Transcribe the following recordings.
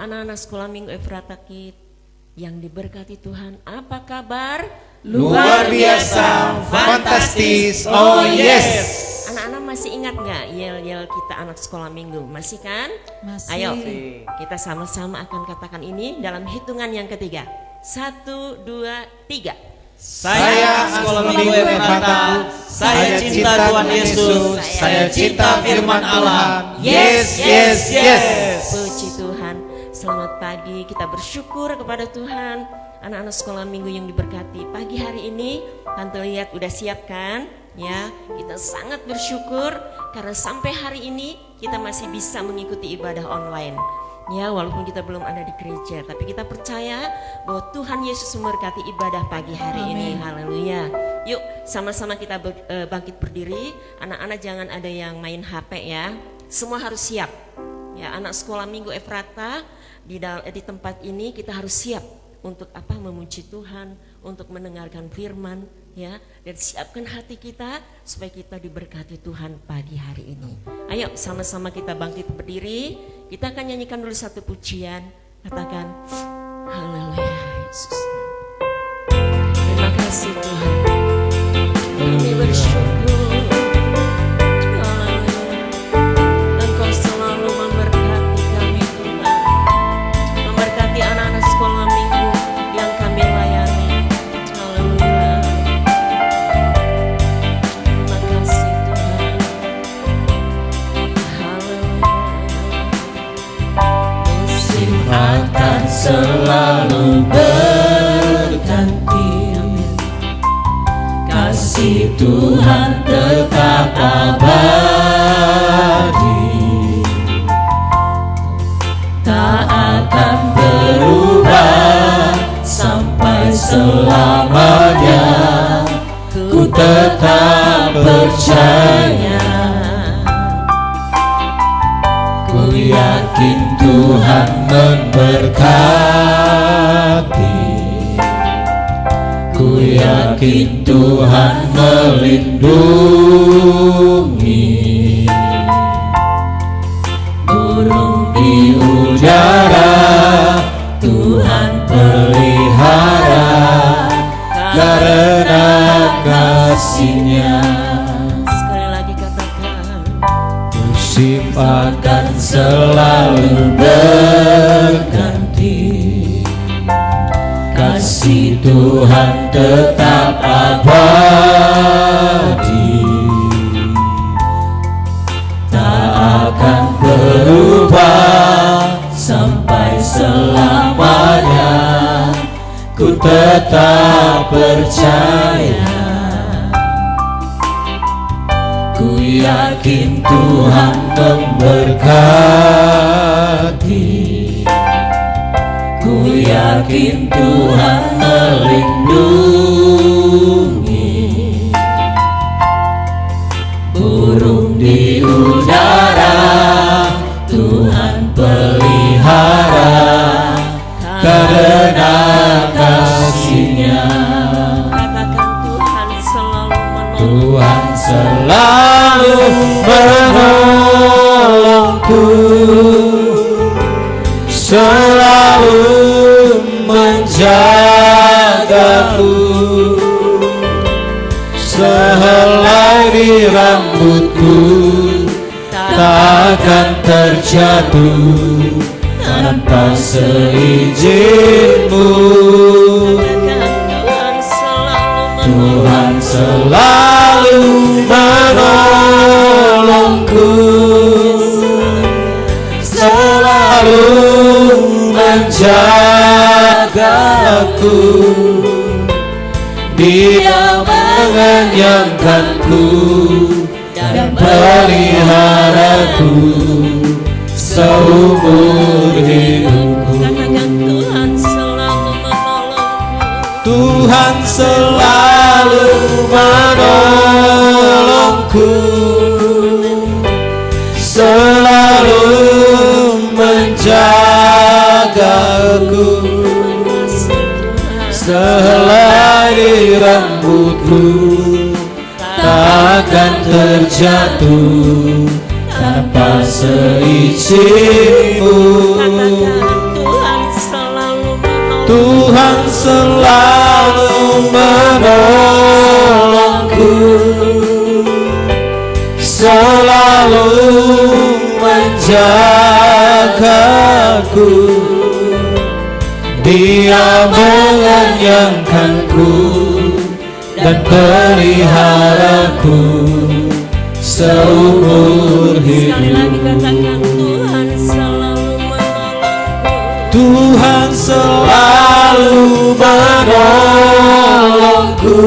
anak-anak sekolah minggu Efrata Kid yang diberkati Tuhan, apa kabar? Luar biasa, fantastis, oh yes. Anak-anak masih ingat nggak yel-yel kita anak sekolah minggu? Masih kan? Masih. Ayo kita sama-sama akan katakan ini dalam hitungan yang ketiga. 1, 2, 3. Saya sekolah minggu Efrata, saya cinta Tuhan Yesus, saya cinta firman Allah. Yes, yes, yes. Puji Tuhan. Selamat pagi, kita bersyukur kepada Tuhan. Anak-anak sekolah minggu yang diberkati, pagi hari ini Tante lihat udah siap kan? Ya, kita sangat bersyukur karena sampai hari ini kita masih bisa mengikuti ibadah online. Ya, walaupun kita belum ada di gereja, tapi kita percaya bahwa Tuhan Yesus memberkati ibadah pagi hari ini. Haleluya. Yuk, sama-sama kita bangkit berdiri. Anak-anak jangan ada yang main HP ya. Semua harus siap. Ya, anak sekolah minggu Efrata di tempat ini kita harus siap untuk apa? Memuji Tuhan, untuk mendengarkan firman, ya, dan siapkan hati kita supaya kita diberkati Tuhan pagi hari ini. Ayo sama-sama kita bangkit berdiri. Kita akan nyanyikan dulu satu pujian. Katakan haleluya Yesus. Terima kasih Tuhan. Kami bersyukur. Haleluya. Engkau selalu memberkati kami Tuhan. Memberkati anak-anak sekolah minggu yang kami layani. Haleluya. Terima kasih Tuhan. Haleluya. Musim akan selalu berganti, kasih Tuhan tetap abadi, tak akan berubah sampai selamanya. Ku tetap percaya, ku yakin Tuhan memberkati, ku yakin Tuhan melindungi. Burung di udara Tuhan pelihara, karena kasih-Nya. Sekali lagi katakan, Musim akan selalu berganti, kasih Tuhan tetap abadi, tak akan berubah sampai selamanya. Ku tetap percaya, ku yakin Tuhan memberkati, ku yakin Tuhan melindungi. Burung di udara Tuhan pelihara, karena kasih-Nya. katakan Tuhan selalu menolong. Tuhan selalu menolongku, selalu menjagaku, sehelai di rambutku tak akan terjatuh tanpa seizin-Mu. Tuhan selalu menolongku, selalu menjagaku, Dia mengenyangkanku dan peliharaku seumur hidupku. Katakan Tuhan selalu menolongku. Tuhan selalu menolongku, selalu menjagaku, sehelai di rambutku tak akan terjatuh tanpa seizin-Mu. selalu menolongku, selalu menjagaku. Dia mengenyangkanku dan peliharaku seumur Sekali lagi hidup. katakan Tuhan selalu menolongku. Tuhan selalu menolongku,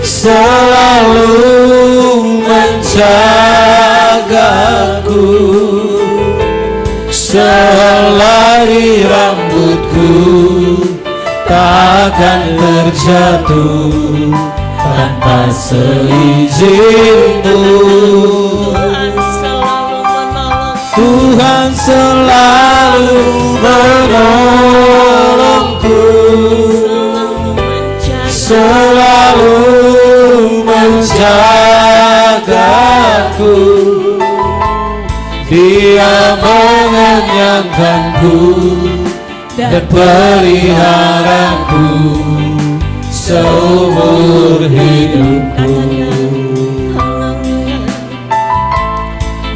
selalu menjagaku. Sehelai rambutku takkan terjatuh tanpa seizinku. Tuhan selalu menolongku. Tuhan selalu menolongku, selalu menjagaku. Dia mengenyangkanku dan peliharaku seumur hidupku.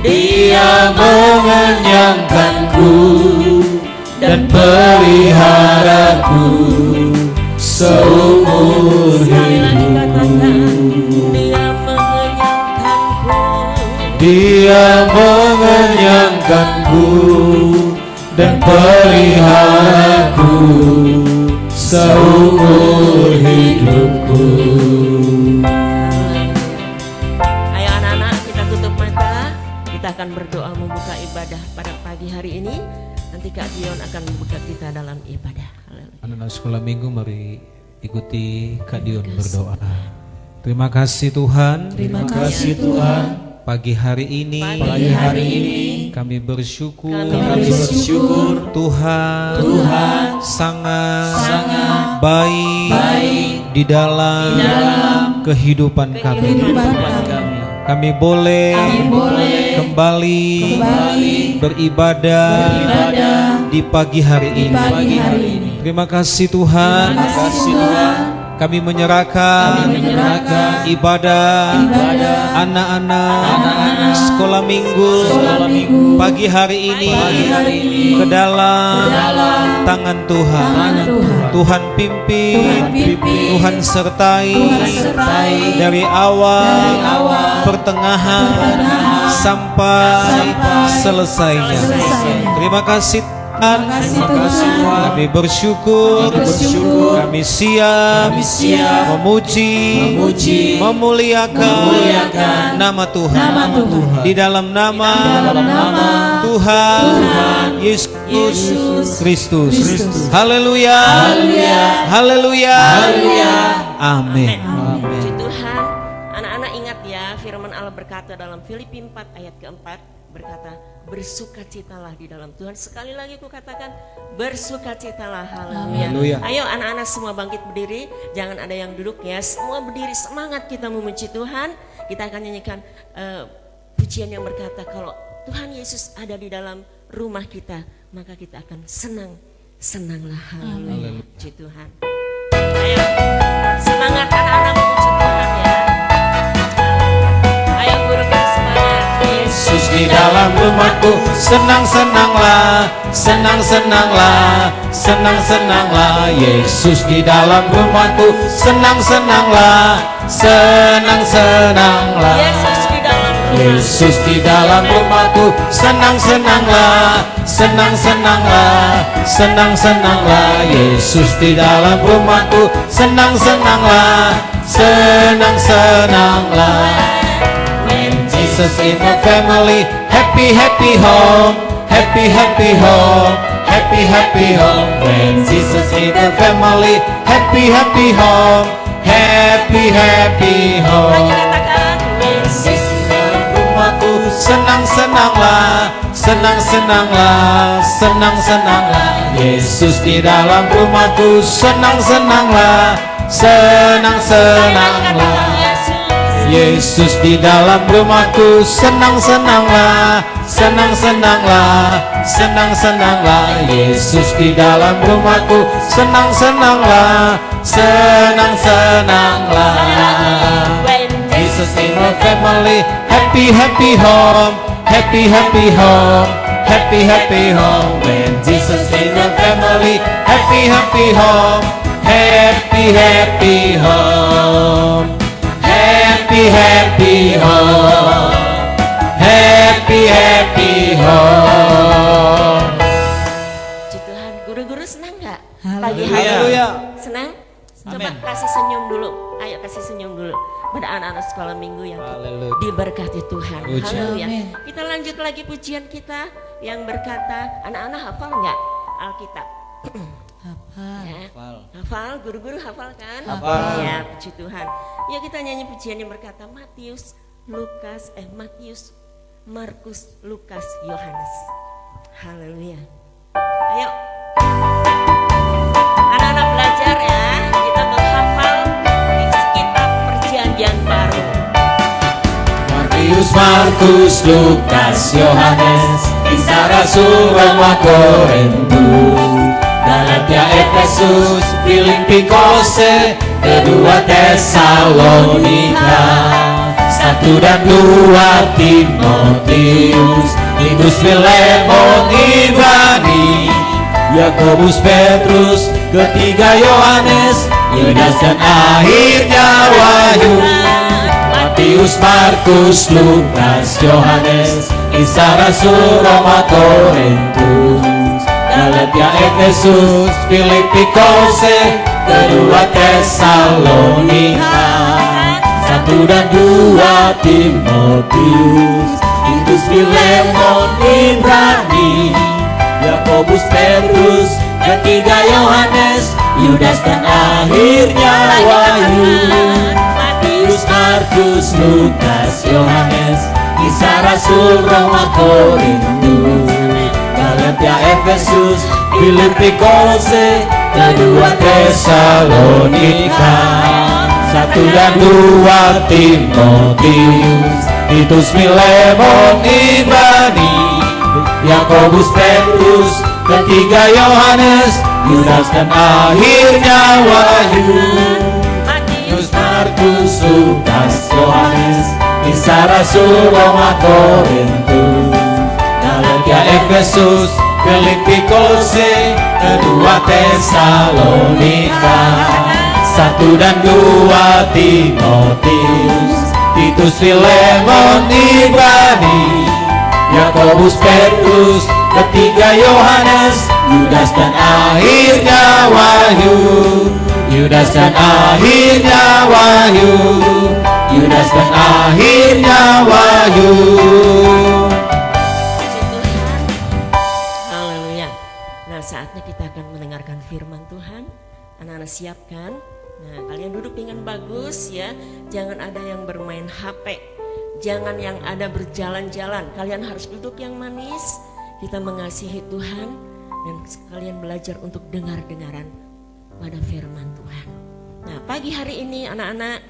Dia mengenyangkanku dan peliharaku seumur hidupku. Dia mengenyangkanku dan peliharaku seumur hidupku. Ayo anak-anak, kita tutup mata. Kita akan berdoa membuka ibadah pada pagi hari ini. Nanti Kak Dion akan membuka kita dalam ibadah. Anak-anak sekolah minggu, mari ikuti Kak Dion berdoa. Terima kasih Tuhan. Terima kasih Tuhan. Pagi hari ini kami bersyukur, Tuhan sangat baik di dalam kehidupan kami. Kami boleh kembali beribadah di pagi hari ini. Terima kasih Tuhan. Kami menyerahkan ibadah anak-anak sekolah minggu pagi hari ini ke dalam tangan Tuhan. Tuhan pimpin, Tuhan sertai dari awal, pertengahan sampai selesainya. Terima kasih Tuhan. Kami bersyukur, kami siap memuji, memuliakan nama Tuhan. Di dalam nama Tuhan Yesus Kristus. Haleluya, haleluya, amin. Puji Tuhan. Anak-anak ingat ya, firman Allah berkata dalam Filipi 4 ayat keempat, berkata, bersukacitalah di dalam Tuhan. Sekali lagi ku katakan, bersukacitalah. Haleluya. Ayo anak-anak semua bangkit berdiri, jangan ada yang duduk ya. Semua berdiri, semangat kita memuji Tuhan. Kita akan nyanyikan pujian yang berkata, kalau Tuhan Yesus ada di dalam rumah kita, maka kita akan senanglah. Haleluya. Puji Tuhan. Ayo semangat anak-anak memuji Tuhan ya. Ayo guru semangat. Yesus di dalam rumahku, senang-senanglah, senang-senanglah, senang-senanglah. Yesus di dalam rumahku, senang-senanglah, senang-senanglah. Yesus di dalam rumahku, senang-senanglah, senang-senanglah, senang-senanglah. Yesus di dalam rumahku, senang-senanglah, senang-senanglah. Jesus in the family, happy happy home, happy happy home, happy happy home. When Jesus in the family, happy happy home, happy happy home. Yesus di dalam rumahku, senang-senanglah, senang-senanglah, senang-senanglah. Yesus di dalam rumahku, senang-senanglah, senang-senanglah. Yesus di dalam rumahku, senang-senanglah, senang-senanglah, senang-senanglah. Yesus di dalam rumahku, senang-senanglah, senang-senanglah. Jesus in my family, happy happy home, happy happy home, happy happy home. When Jesus in my family, happy happy home, happy happy home, happy happy home, happy happy home. Puji Tuhan, guru-guru senang nggak? Pagi Haleluya. hari senang? Coba Amin. kasih senyum dulu. Ayo kasih senyum dulu pada anak-anak sekolah minggu yang Haleluya. diberkati Tuhan. Puji. Haleluya. Amin. Kita lanjut lagi pujian kita yang berkata, anak-anak hafal nggak Alkitab? Hafal. Ya. Hafal. Hafal, guru-guru hafal kan? Hafal. Ya, puji Tuhan. Ya, kita nyanyi pujian yang berkata Matius, Markus, Lukas, Yohanes. Haleluya. Ayo. Anak-anak belajar ya, kita menghafal kitab Perjanjian Baru. Matius, Markus, Lukas, Yohanes, Kisah Rasul, Roma, Korintus, Galatia, Efesus, Filipi, Kolose, kedua Tesalonika, 1 dan 2 Timotius, Titus, Filemon, Ibrani, Yakobus, Petrus, ketiga Yohanes, Yudas dan akhirnya Wahyu. Matius, Markus, Lukas, Yohanes, Kisah Rasul, Roma, Korintus, Galatia, Efesus, Filipi, Kolose, kedua Tesalonika, 1 dan 2 Timotius, Titus, Filemon, Ibrani, Yakobus, Petrus, ketiga Yohanes, Yudas dan akhirnya Wahyu. Matius, Markus, Lukas, Yohanes, Kisah Rasul, Roma, Korintus, Galatia, Efesus, Filipi, Kolose, kedua Tesalonika, 1 dan 2 Timotius, Titus, Filemon, Ibrani, Yakobus, Petrus, ketiga Yohanes, Yudas dan akhirnya Wahyu. Matius, Markus, Lukas, Yohanes, Kisah Rasul, Roma, Korintus, Galatia, Efesus, Filipi, Kolose, kedua Tesalonika, 1 dan 2 Timotius, Titus, Filemon, Ibrani, Yakobus, Petrus, ketiga Yohanes, Yudas dan akhirnya Wahyu. Yudas dan akhirnya Wahyu. Yudas dan akhirnya Wahyu. Puji Tuhan. Haleluya. Nah, saatnya kita akan mendengarkan firman Tuhan. Anak-anak siapkan. Nah, kalian duduk dengan bagus ya. Jangan ada yang bermain HP. Jangan yang ada berjalan-jalan. Kalian harus duduk yang manis. Kita mengasihi Tuhan dan sekalian belajar untuk dengar-dengaran pada firman Tuhan. Nah, pagi hari ini anak-anak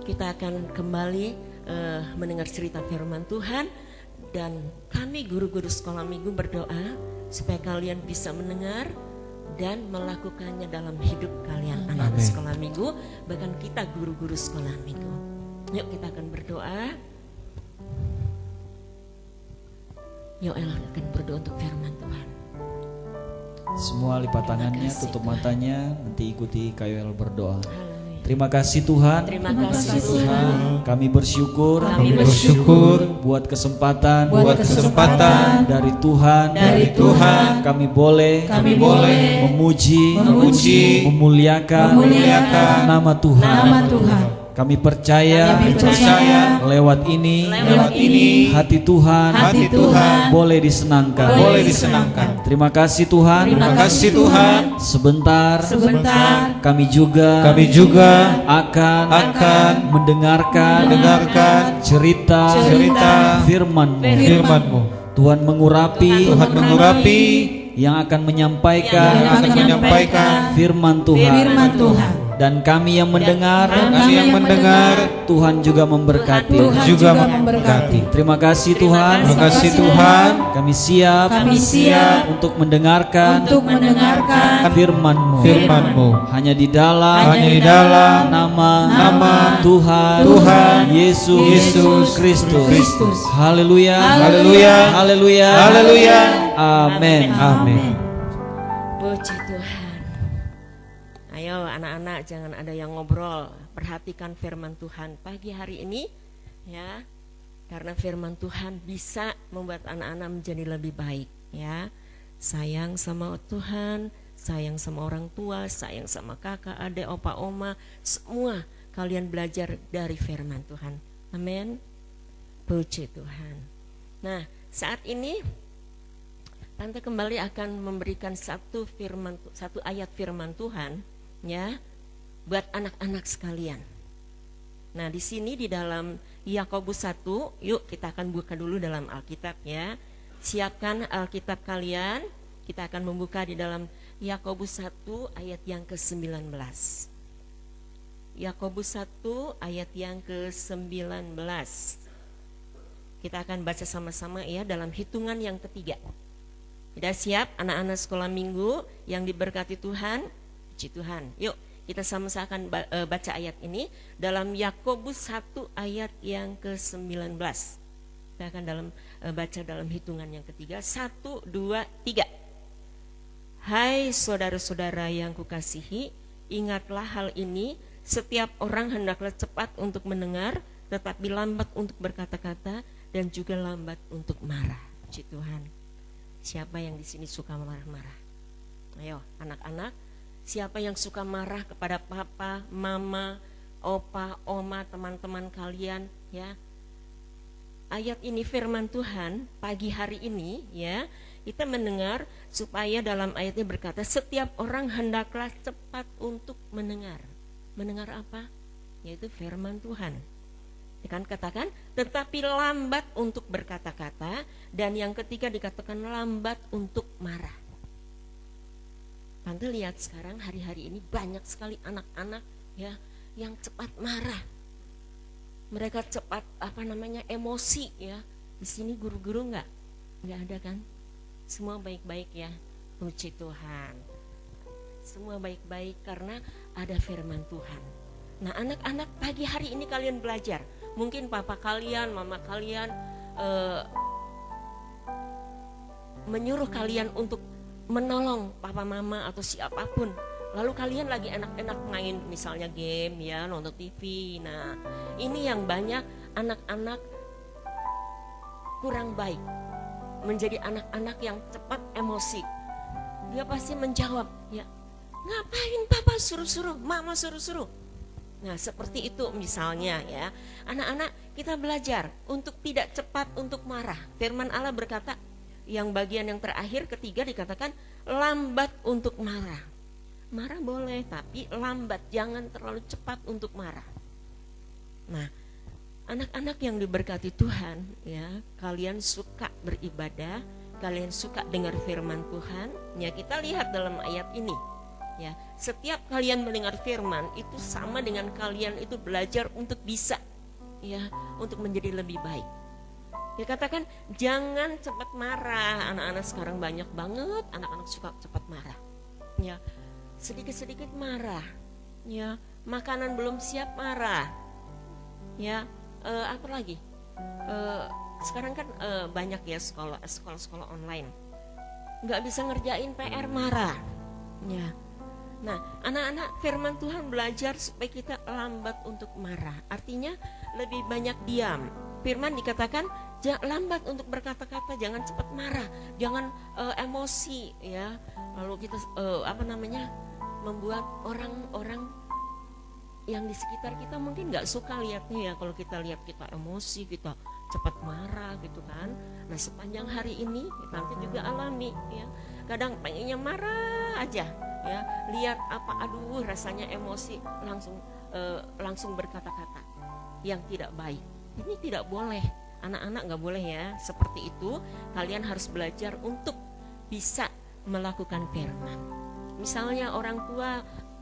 kita akan kembali mendengar cerita firman Tuhan. Dan kami guru-guru sekolah minggu berdoa supaya kalian bisa mendengar dan melakukannya dalam hidup kalian, anak-anak sekolah minggu, bahkan kita guru-guru sekolah minggu. Yuk kita akan berdoa. Yoel akan berdoa untuk firman Tuhan. Semua lipat tangannya, tutup matanya, nanti ikuti Kayuel berdoa. Haleluya. Terima kasih Tuhan, Terima kasih Tuhan. kami bersyukur Kami bersyukur buat kesempatan dari Tuhan, kami boleh memuji, memuliakan nama Tuhan. Kami percaya lewat ini hati Tuhan boleh disenangkan. Terima kasih Tuhan. Sebentar kami juga akan mendengarkan cerita firman-Mu. Tuhan mengurapi yang akan menyampaikan firman Tuhan. Dan kami yang mendengar, Kami yang mendengar, Tuhan juga memberkati. Tuhan juga juga memberkati. Terima kasih Tuhan. Terima kasih Tuhan. Kami siap Kami siap untuk mendengarkan untuk mendengarkan firman-Mu. Firman-Mu Hanya di dalam hanya di dalam nama Tuhan Yesus Kristus. Haleluya. Haleluya. Haleluya. Haleluya. Amin. Amin. Puji Tuhan. Ayo anak-anak, jangan ada yang ngobrol. Perhatikan firman Tuhan pagi hari ini ya. Karena firman Tuhan bisa membuat anak-anak menjadi lebih baik ya. Sayang sama Tuhan, sayang sama orang tua, sayang sama kakak, adik, opa, oma, semua kalian belajar dari firman Tuhan. Amin. Puji Tuhan. Nah, saat ini Tante kembali akan memberikan satu ayat firman Tuhan ya buat anak-anak sekalian. Nah, di sini di dalam Yakobus 1, yuk kita akan buka dulu dalam Alkitab ya. Siapkan Alkitab kalian. Kita akan membuka di dalam Yakobus 1 ayat yang ke-19. Yakobus 1 ayat yang ke-19. Kita akan baca sama-sama ya dalam hitungan yang ketiga. Sudah siap anak-anak sekolah minggu yang diberkati Tuhan? Puji Tuhan. Yuk kita sama-sama akan baca ayat ini dalam Yakobus 1 ayat yang ke-19. Kita akan baca dalam hitungan yang ketiga. 1, 2, 3. Hai saudara-saudara yang kukasihi, ingatlah hal ini, setiap orang hendaklah cepat untuk mendengar, tetapi lambat untuk berkata-kata dan juga lambat untuk marah. Puji Tuhan. Siapa yang di sini suka marah-marah? Ayo anak-anak, siapa yang suka marah kepada papa, mama, opa, oma, teman-teman kalian ya? Ayat ini firman Tuhan pagi hari ini ya, kita mendengar supaya dalam ayatnya berkata setiap orang hendaklah cepat untuk mendengar. Mendengar apa? Yaitu firman Tuhan. Kan katakan tetapi lambat untuk berkata-kata, dan yang ketiga dikatakan lambat untuk marah. Tante lihat sekarang hari-hari ini banyak sekali anak-anak ya yang cepat marah. Mereka cepat emosi ya. Di sini guru-guru nggak ada kan? Semua baik-baik ya. Puji Tuhan. Semua baik-baik karena ada firman Tuhan. Nah, anak-anak pagi hari ini kalian belajar. Mungkin papa kalian, mama kalian menyuruh kalian untuk menolong papa mama atau siapapun. Lalu kalian lagi enak-enak main misalnya game ya, nonton TV. Nah, ini yang banyak anak-anak kurang baik. Menjadi anak-anak yang cepat emosi. Dia pasti menjawab, ya, ngapain papa suruh-suruh, mama suruh-suruh. Nah, seperti itu misalnya ya. Anak-anak, kita belajar untuk tidak cepat untuk marah. Firman Allah berkata, yang bagian yang terakhir ketiga dikatakan lambat untuk marah. Marah boleh, tapi lambat, jangan terlalu cepat untuk marah. Nah, anak-anak yang diberkati Tuhan ya, kalian suka beribadah, kalian suka dengar firman Tuhan. Ya, kita lihat dalam ayat ini. Ya, setiap kalian mendengar firman itu sama dengan kalian itu belajar untuk bisa ya, untuk menjadi lebih baik. Ya, katakan jangan cepat marah. Anak-anak sekarang banyak banget anak-anak suka cepat marah. Ya, sedikit-sedikit marah. Ya, makanan belum siap marah. Ya, apa lagi? Sekarang kan banyak ya sekolah online. Nggak bisa ngerjain PR marah. Ya. Nah, anak-anak firman Tuhan belajar supaya kita lambat untuk marah. Artinya lebih banyak diam. Firman dikatakan lambat untuk berkata-kata, jangan cepat marah, jangan emosi ya. Lalu kita membuat orang-orang yang di sekitar kita mungkin nggak suka lihatnya ya. Kalau kita lihat kita emosi, kita cepat marah gitu kan. Nah, sepanjang hari ini nanti juga alami ya. Kadang pengennya marah aja ya, lihat aduh rasanya emosi, langsung berkata-kata yang tidak baik. Ini tidak boleh, anak-anak nggak boleh ya seperti itu. Kalian harus belajar untuk bisa melakukan firman. Misalnya orang tua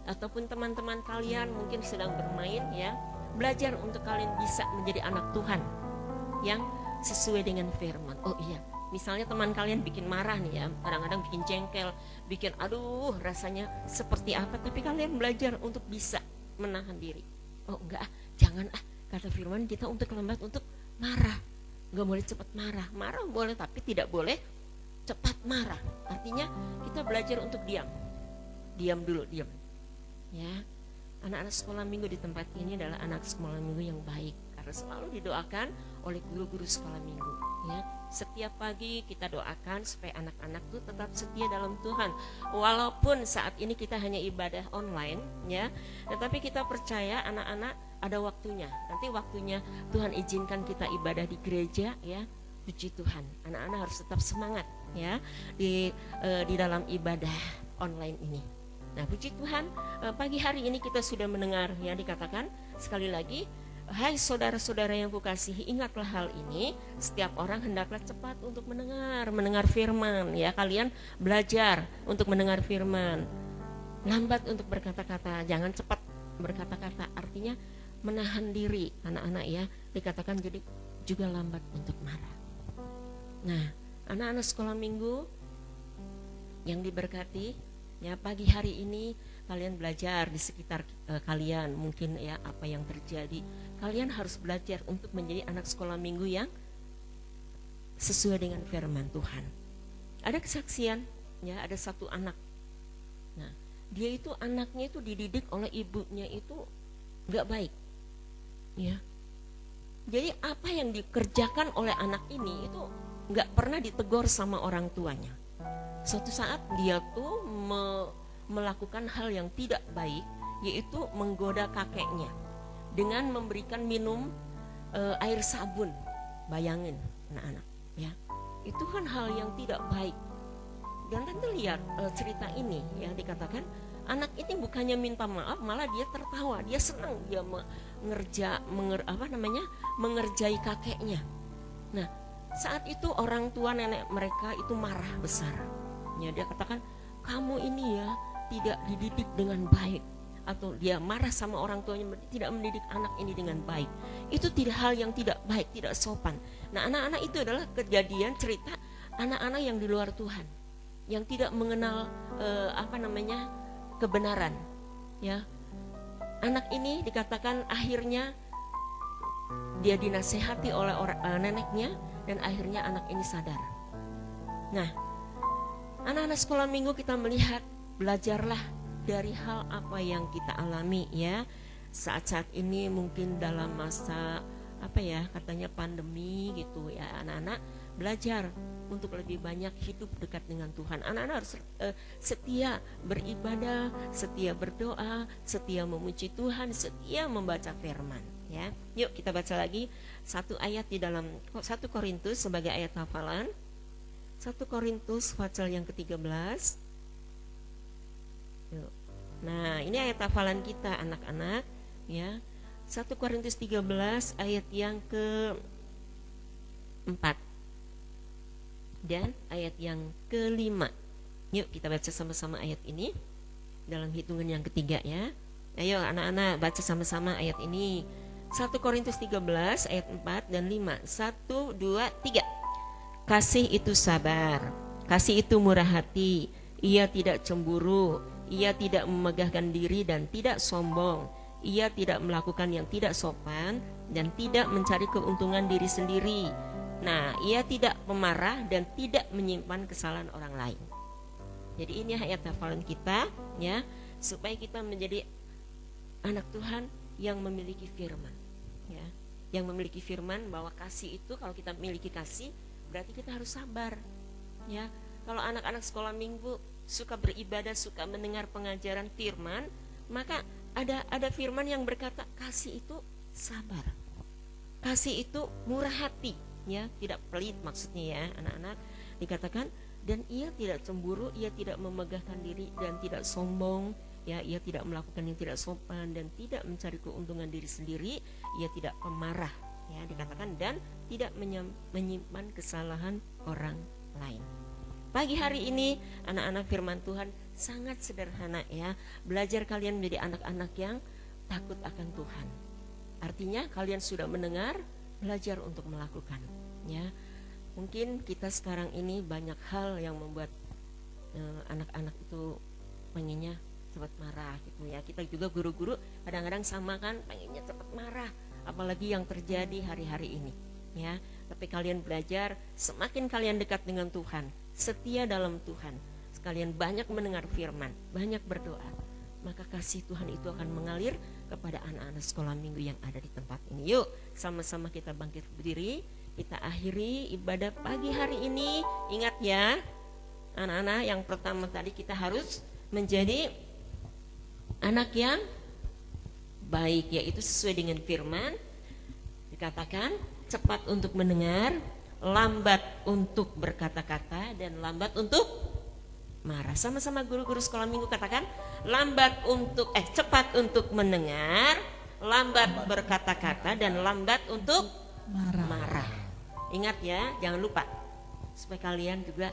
ataupun teman-teman kalian mungkin sedang bermain ya, belajar untuk kalian bisa menjadi anak Tuhan yang sesuai dengan firman. Oh iya, misalnya teman kalian bikin marah nih ya, kadang-kadang bikin jengkel, bikin aduh rasanya seperti apa, tapi kalian belajar untuk bisa menahan diri. Oh enggak, jangan kata firman kita untuk lambat untuk marah. Enggak boleh cepat marah. Marah boleh tapi tidak boleh cepat marah. Artinya kita belajar untuk diam. Diam dulu, diam. Ya. Anak-anak sekolah minggu di tempat ini adalah anak sekolah minggu yang baik karena selalu didoakan oleh guru-guru sekolah minggu ya. Setiap pagi kita doakan supaya anak-anak itu tetap setia dalam Tuhan. Walaupun saat ini kita hanya ibadah online ya, tetapi kita percaya anak-anak ada waktunya. Nanti waktunya Tuhan izinkan kita ibadah di gereja ya. Puji Tuhan, anak-anak harus tetap semangat ya di dalam ibadah online ini. Nah, puji Tuhan, pagi hari ini kita sudah mendengar ya, dikatakan sekali lagi, hai saudara-saudara yang kukasihi, ingatlah hal ini, setiap orang hendaklah cepat untuk mendengar firman ya. Kalian belajar untuk mendengar firman, lambat untuk berkata-kata, jangan cepat berkata-kata, artinya menahan diri anak-anak ya, dikatakan jadi juga lambat untuk marah. Nah, anak-anak sekolah minggu yang diberkati ya, pagi hari ini kalian belajar di sekitar kalian mungkin ya apa yang terjadi. Kalian harus belajar untuk menjadi anak sekolah minggu yang sesuai dengan firman Tuhan. Ada kesaksian ya, ada satu anak. Nah, dia itu anaknya itu dididik oleh ibunya itu enggak baik. Ya. Jadi apa yang dikerjakan oleh anak ini itu enggak pernah ditegur sama orang tuanya. Suatu saat dia tuh melakukan hal yang tidak baik, yaitu menggoda kakeknya dengan memberikan minum air sabun. Bayangin anak-anak ya, itu kan hal yang tidak baik. Dan tante lihat cerita ini ya, dikatakan anak ini bukannya minta maaf, malah dia tertawa, dia senang, dia mengerjai kakeknya. Nah, saat itu orang tua nenek mereka itu marah besar. Ya, dia katakan, kamu ini ya tidak dididik dengan baik, atau dia marah sama orang tuanya tidak mendidik anak ini dengan baik. Itu tidak hal yang tidak baik, tidak sopan. Nah, anak-anak itu adalah kejadian cerita anak-anak yang di luar Tuhan, yang tidak mengenal kebenaran. Ya, anak ini dikatakan akhirnya dia dinasehati oleh neneknya dan akhirnya anak ini sadar. Nah, anak-anak sekolah minggu kita melihat, belajarlah dari hal apa yang kita alami ya. Saat-saat ini mungkin dalam masa katanya pandemi gitu ya, anak-anak belajar untuk lebih banyak hidup dekat dengan Tuhan. Anak-anak harus setia beribadah, setia berdoa, setia memuji Tuhan, setia membaca firman ya. Yuk kita baca lagi satu ayat di dalam 1 Korintus sebagai ayat hafalan. 1 Korintus pasal yang ke-13. Nah, ini ayat hafalan kita anak-anak ya. 1 Korintus 13 ayat yang ke-4 dan ayat yang ke-5. Yuk kita baca sama-sama ayat ini dalam hitungan yang ketiga ya. Ayo anak-anak baca sama-sama ayat ini. 1 Korintus 13 ayat 4 dan 5. 1, 2, 3. Kasih itu sabar, kasih itu murah hati, ia tidak cemburu, ia tidak memegahkan diri dan tidak sombong, ia tidak melakukan yang tidak sopan dan tidak mencari keuntungan diri sendiri. Nah, ia tidak pemarah dan tidak menyimpan kesalahan orang lain. Jadi ini ayat hafalan kita ya, supaya kita menjadi anak Tuhan yang memiliki firman ya, yang memiliki firman bahwa kasih itu, kalau kita memiliki kasih berarti kita harus sabar ya. Kalau anak-anak sekolah minggu suka beribadah, suka mendengar pengajaran firman, maka ada firman yang berkata kasih itu sabar, kasih itu murah hati ya, tidak pelit maksudnya ya anak-anak. Dikatakan dan ia tidak cemburu, ia tidak memegahkan diri dan tidak sombong ya, ia tidak melakukan yang tidak sopan dan tidak mencari keuntungan diri sendiri, ia tidak pemarah ya, dikatakan dan tidak menyimpan kesalahan orang lain. Pagi hari ini anak-anak firman Tuhan sangat sederhana ya. Belajar kalian menjadi anak-anak yang takut akan Tuhan. Artinya kalian sudah mendengar, belajar untuk melakukan ya. Mungkin kita sekarang ini banyak hal yang membuat anak-anak itu pengennya cepat marah gitu ya. Kita juga guru-guru kadang-kadang sama kan, pengennya cepat marah, apalagi yang terjadi hari-hari ini ya. Tapi kalian belajar, semakin kalian dekat dengan Tuhan, setia dalam Tuhan, sekalian banyak mendengar firman, banyak berdoa, maka kasih Tuhan itu akan mengalir kepada anak-anak sekolah minggu yang ada di tempat ini. Yuk sama-sama kita bangkit berdiri, kita akhiri ibadah pagi hari ini. Ingat ya anak-anak, yang pertama tadi kita harus menjadi anak yang baik, yaitu sesuai dengan firman. Dikatakan cepat untuk mendengar, lambat untuk berkata-kata, dan lambat untuk marah. Sama-sama guru-guru sekolah minggu katakan, cepat untuk mendengar, lambat berkata-kata, dan lambat untuk marah. Ingat ya, jangan lupa, supaya kalian juga,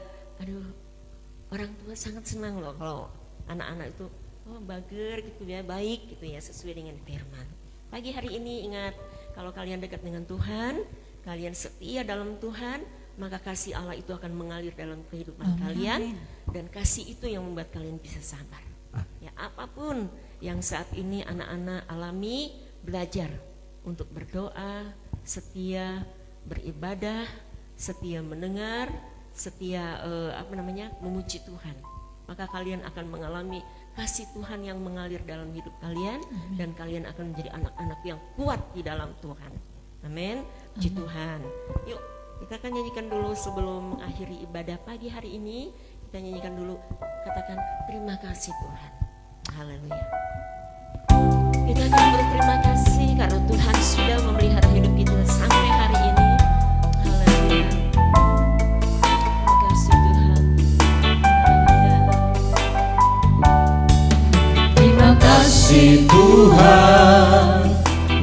orang tua sangat senang loh kalau anak-anak itu bager gitu ya, baik gitu ya, sesuai dengan firman. Pagi hari ini ingat, kalau kalian dekat dengan Tuhan, kalian setia dalam Tuhan, maka kasih Allah itu akan mengalir dalam kehidupan kalian, dan kasih itu yang membuat kalian bisa sabar. Ya, apapun yang saat ini anak-anak alami, belajar untuk berdoa, setia beribadah, setia mendengar, setia memuji Tuhan. Maka kalian akan mengalami kasih Tuhan yang mengalir dalam hidup kalian, dan kalian akan menjadi anak-anak yang kuat di dalam Tuhan. Amin. Puji Tuhan. Yuk, kita akan nyanyikan dulu sebelum mengakhiri ibadah pagi hari ini. Kita nyanyikan dulu, katakan terima kasih Tuhan. Haleluya. Kita akan berterima kasih karena Tuhan sudah memelihara hidup kita sampai hari ini. Haleluya. Terima kasih Tuhan. Haleluya. Terima kasih Tuhan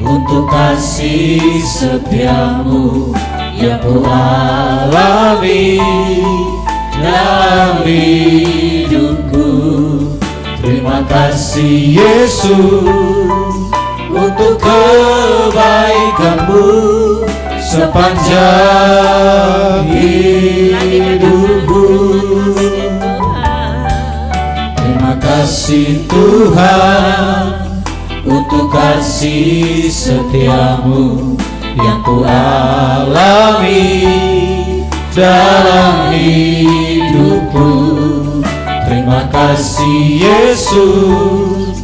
untuk kasih setiamu yang ku alami dalam hidupku. Terima kasih Yesus untuk kebaikanmu sepanjang hidupku. Terima kasih Tuhan untuk kasih setiamu yang ku alami dalam hidupku. Terima kasih Yesus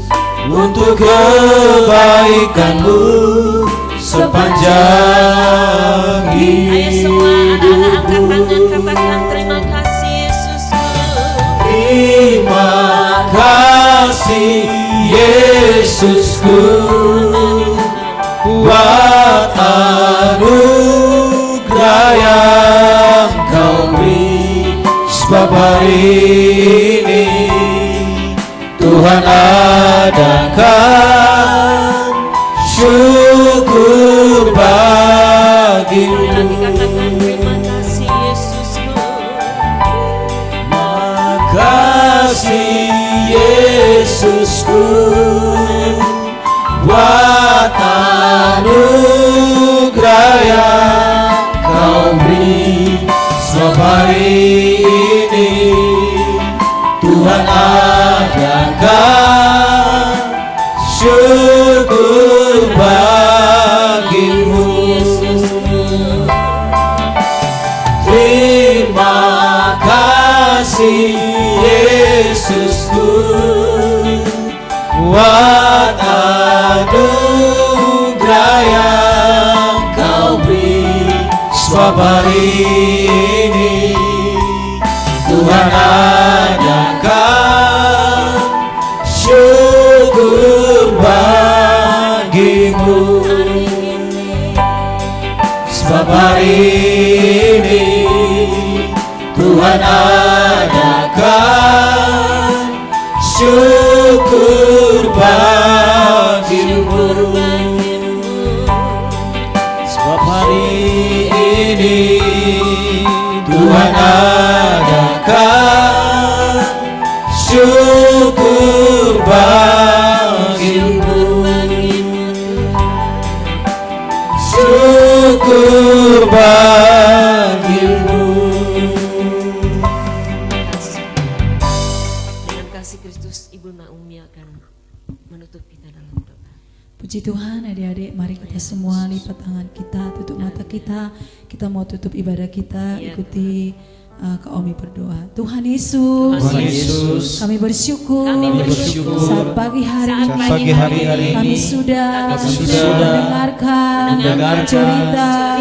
untuk kebaikanmu sepanjang hidupku. Ayo semua anak-anak angkat tangan, katakan terima kasih Yesusku. Terima kasih Yesusku buat anugerah yang kau beri. Sebab hari ini Tuhan adakan syukur bagimu. Katakan terima kasih Yesusku. Makasih Yesusku buat anugerah yang kau beri. Sebab hari ini Tuhan adakan syukur bagimu. Terima kasih Yesusku buat anugerah yang kau beri. Sebab hari ini Tuhan adakan syukur bagimu. Sebab hari ini Tuhan adakan syukur bagimu. Sebab hari ini Tuhan adakan syukur menutup kita dalam doa. Puji Tuhan, adik-adik, mari kita semua lipat tangan kita, tutup mata kita. Kita mau tutup ibadah kita, ikuti Kak Omi berdoa. Tuhan Yesus, Tuhan Yesus, kami bersyukur, bersyukur saat pagi hari Saat ini pagi hari kami ini sudah sudah mendengarkan mendengarkan cerita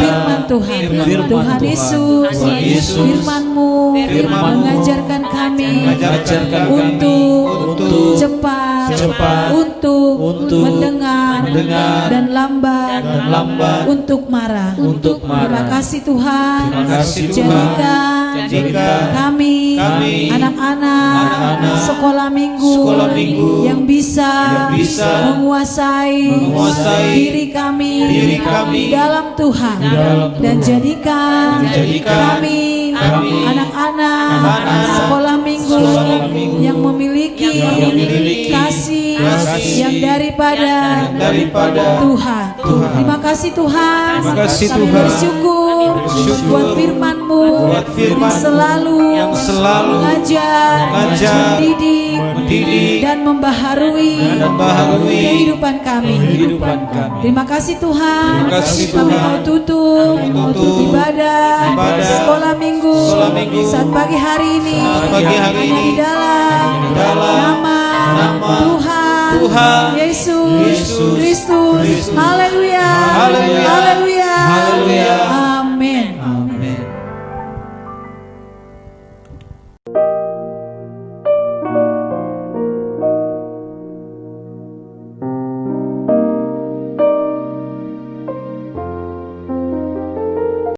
firman Tuhan. firman Tuhan Tuhan. Yesus, Tuhan Yesus, firman-Mu firman-Mu mengajarkan kami mengajarkan kami untuk cepat, untuk mendengar dan lambat untuk marah. Terima kasih Tuhan. Terima kasih Tuhan. Jadikan kami anak-anak sekolah minggu yang bisa menguasai diri kami dalam Tuhan, dan jadikan kami anak-anak sekolah minggu yang memiliki kasih yang daripada Tuhan. Terima kasih Tuhan. Kami bersyukur buat firman-Mu yang selalu mengajar, mendidik, dan membaharui kehidupan kami. Terima kasih Tuhan. Kami mau tutup ibadah sekolah minggu saat pagi hari ini hanya di dalam nama Tuhan Yesus Kristus. Haleluya. Haleluya.